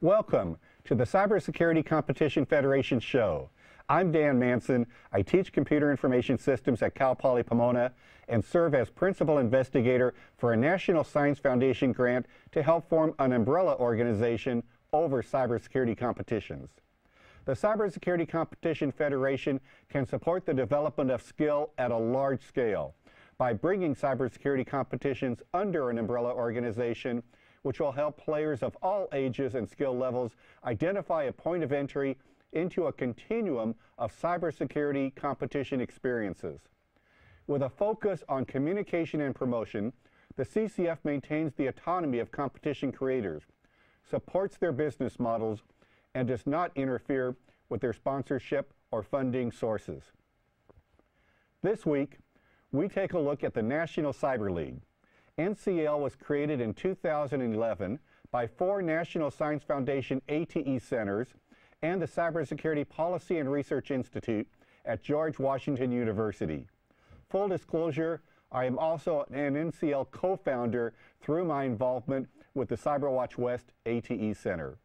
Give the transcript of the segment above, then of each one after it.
Welcome to the Cybersecurity Competition Federation show. I'm Dan Manson. I teach computer information systems at Cal Poly Pomona and serve as principal investigator for a National Science Foundation grant to help form an umbrella organization over cybersecurity competitions. The Cybersecurity Competition Federation can support the development of skill at a large scale by bringing cybersecurity competitions under an umbrella organization, which will help players of all ages and skill levels identify a point of entry into a continuum of cybersecurity competition experiences. With a focus on communication and promotion, the CCF maintains the autonomy of competition creators, supports their business models, and does not interfere with their sponsorship or funding sources. This week, we take a look at the National Cyber League. NCL was created in 2011 by 4 National Science Foundation ATE centers and the Cybersecurity Policy and Research Institute at George Washington University. Full disclosure, I am also an NCL co-founder through my involvement with the CyberWatch West ATE Center.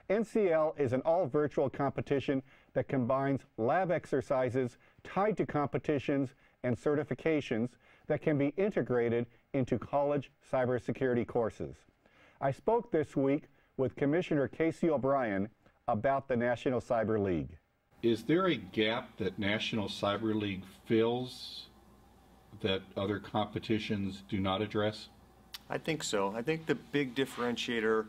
NCL is an all-virtual competition that combines lab exercises tied to competitions and certifications that can be integrated into college cybersecurity courses. I spoke this week with Commissioner Casey O'Brien about the National Cyber League. Is there a gap that National Cyber League fills that other competitions do not address? I think so. I think the big differentiator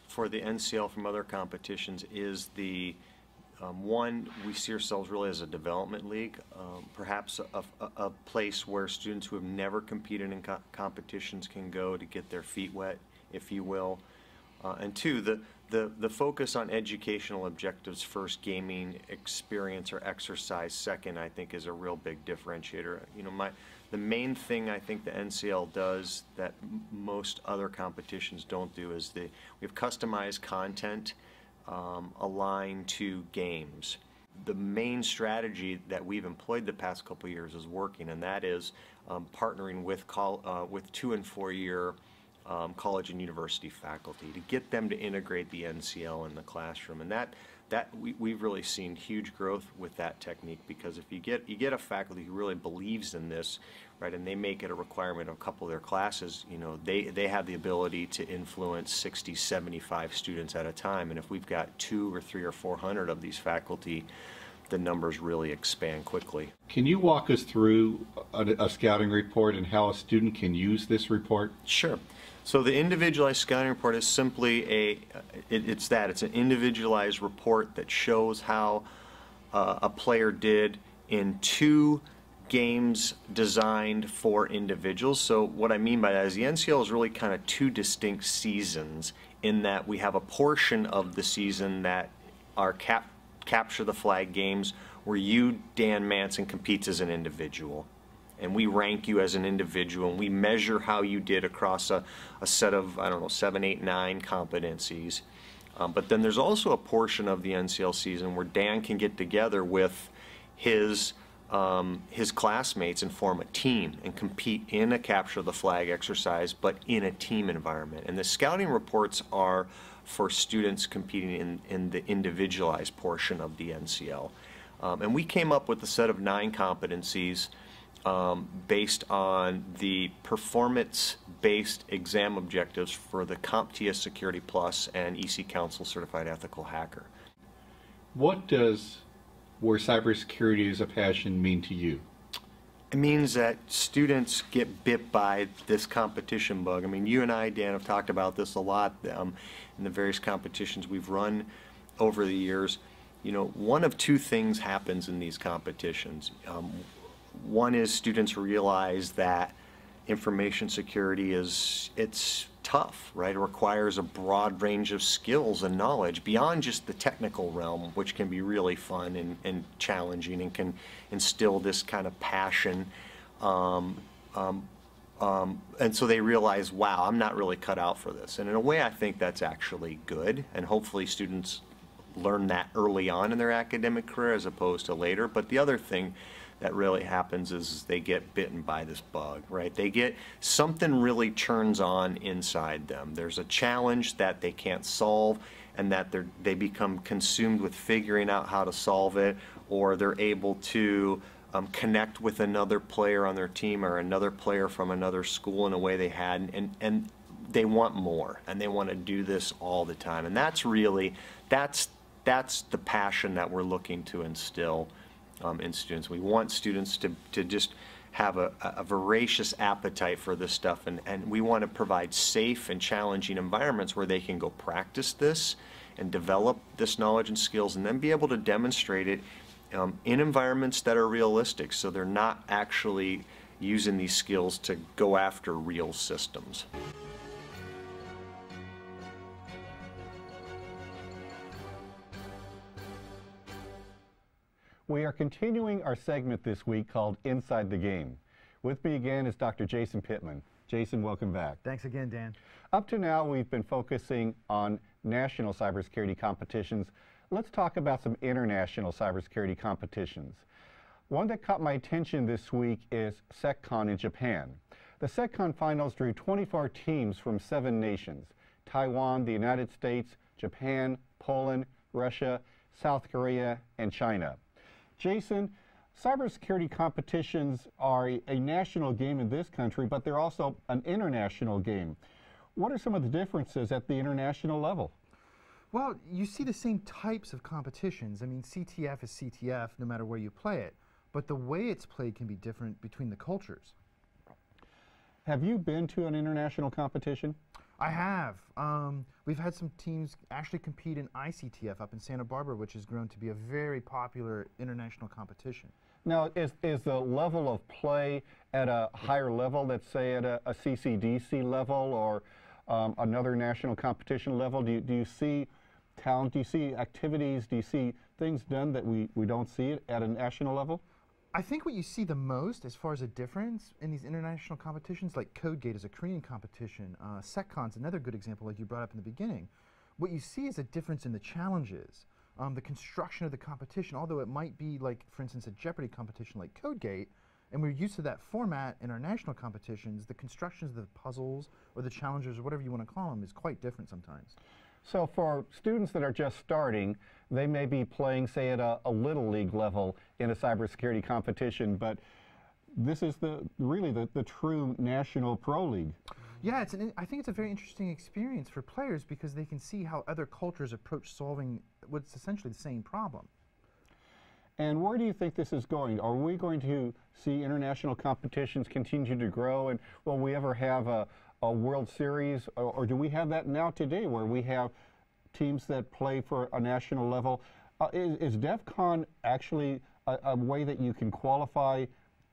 for the NCL from other competitions is the one, we see ourselves really as a development league, perhaps a place where students who have never competed in competitions can go to get their feet wet, if you will. And two, the focus on educational objectives first, gaming experience or exercise second, I think is a real big differentiator. You know, the main thing I think the NCL does that most other competitions don't do is we have customized content aligned to games. The main strategy that we've employed the past couple of years is working, and that is partnering with 2- and 4-year college and university faculty to get them to integrate the NCL in the classroom, and we've really seen huge growth with that technique, because if you get a faculty who really believes in this, right, and they make it a requirement of a couple of their classes, you know, they have the ability to influence 60, 75 students at a time, and if we've got 200 or 300 or 400 of these faculty, the numbers really expand quickly. Can you walk us through a scouting report and how a student can use this report? Sure. So the individualized scouting report is simply it's an individualized report that shows how a player did in 2 games designed for individuals. So what I mean by that is the NCL is really kind of 2 distinct seasons, in that we have a portion of the season that are capture the flag games where you, Dan Manson, competes as an individual. And we rank you as an individual, and we measure how you did across a set of, I don't know, 7, 8, 9 competencies. But then there's also a portion of the NCL season where Dan can get together with his classmates and form a team and compete in a capture the flag exercise, but in a team environment. And the scouting reports are for students competing in the individualized portion of the NCL. And we came up with a set of 9 competencies based on the performance-based exam objectives for the CompTIA Security Plus and EC Council Certified Ethical Hacker. What does "where cybersecurity is a passion" mean to you? It means that students get bit by this competition bug. I mean, you and I, Dan, have talked about this a lot in the various competitions we've run over the years. You know, one of 2 things happens in these competitions. One is students realize that information security it's tough, right? It requires a broad range of skills and knowledge beyond just the technical realm, which can be really fun and challenging and can instill this kind of passion. And so they realize, wow, I'm not really cut out for this. And in a way, I think that's actually good, and hopefully students learn that early on in their academic career as opposed to later. But the other thing that really happens is they get bitten by this bug, right? They get something really turns on inside them. There's a challenge that they can't solve, and that they become consumed with figuring out how to solve it, or they're able to connect with another player on their team or another player from another school in a way they hadn't, and they want more, and they want to do this all the time. And that's really, that's the passion that we're looking to instill in students. We want students to just have a voracious appetite for this stuff, and we want to provide safe and challenging environments where they can go practice this and develop this knowledge and skills, and then be able to demonstrate it in environments that are realistic, so they're not actually using these skills to go after real systems. We are continuing our segment this week called Inside the Game. With me again is Dr. Jason Pittman. Jason, welcome back. Thanks again, Dan. Up to now, we've been focusing on national cybersecurity competitions. Let's talk about some international cybersecurity competitions. One that caught my attention this week is SECCON in Japan. The SECCON finals drew 24 teams from 7 nations: Taiwan, the United States, Japan, Poland, Russia, South Korea, and China. Jason, cybersecurity competitions are a national game in this country, but they're also an international game. What are some of the differences at the international level? Well, you see the same types of competitions. I mean, CTF is CTF no matter where you play it, but the way it's played can be different between the cultures. Have you been to an international competition? I have. We've had some teams actually compete in ICTF up in Santa Barbara, which has grown to be a very popular international competition. Now, is the level of play at a higher level, let's say at a CCDC level or another national competition level? Do you see talent, do you see activities, do you see things done that we don't see it at a national level? I think what you see the most as far as a difference in these international competitions, like CodeGate is a Korean competition, SECCON's another good example like you brought up in the beginning. What you see is a difference in the challenges, the construction of the competition, although it might be like, for instance, a Jeopardy competition like CodeGate, and we're used to that format in our national competitions, the constructions of the puzzles or the challenges or whatever you want to call them is quite different sometimes. So for students that are just starting, they may be playing, say, at a little league level in a cybersecurity competition, but this is really the true national pro league. Yeah, I think it's a very interesting experience for players because they can see how other cultures approach solving what's essentially the same problem. And where do you think this is going? Are we going to see international competitions continue to grow, and will we ever have a World Series, or do we have that now today where we have teams that play for a national level? Is DEF CON actually a way that you can qualify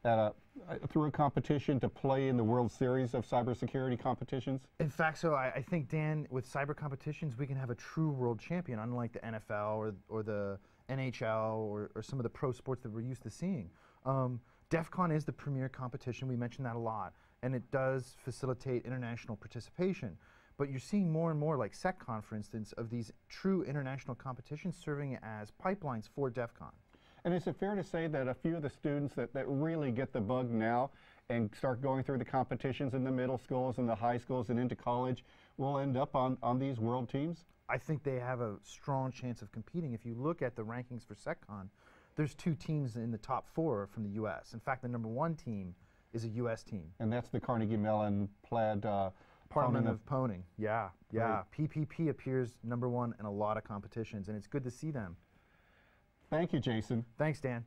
through a competition to play in the World Series of cybersecurity competitions? In fact, so I think, Dan, with cyber competitions, we can have a true world champion, unlike the NFL or the NHL or some of the pro sports that we're used to seeing. DEF CON is the premier competition. We mentioned that a lot. And it does facilitate international participation. But you're seeing more and more, like SECCON, for instance, of these true international competitions serving as pipelines for DEF CON. And is it fair to say that a few of the students that really get the bug now and start going through the competitions in the middle schools and the high schools and into college will end up on these world teams? I think they have a strong chance of competing. If you look at the rankings for SECCON, there's 2 teams in the top 4 from the U.S. In fact, the #1 team is a U.S. team. And that's the Carnegie Mellon plaid Department of Poning. Yeah, yeah. Right. PPP appears #1 in a lot of competitions, and it's good to see them. Thank you, Jason. Thanks, Dan.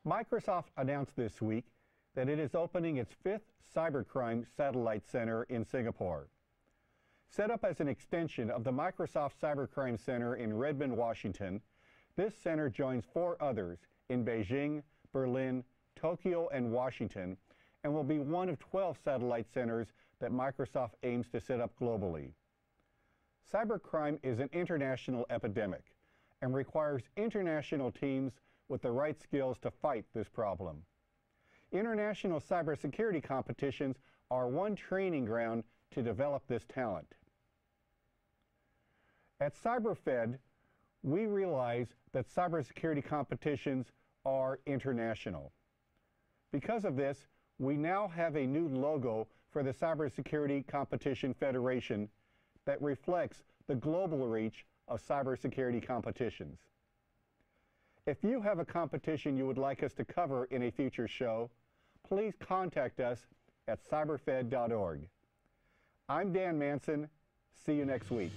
Microsoft announced this week that it is opening its 5th Cybercrime Satellite Center in Singapore. Set up as an extension of the Microsoft Cybercrime Center in Redmond, Washington, this center joins 4 others in Beijing, Berlin, Tokyo, and Washington, and will be one of 12 satellite centers that Microsoft aims to set up globally. Cybercrime is an international epidemic and requires international teams with the right skills to fight this problem. International cybersecurity competitions are one training ground to develop this talent. At CyberFed, we realize that cybersecurity competitions are international. Because of this, We now have a new logo for the Cybersecurity Competition Federation that reflects the global reach of cybersecurity competitions. If you have a competition you would like us to cover in a future show, please contact us at cyberfed.org. I'm Dan Manson. See you next week.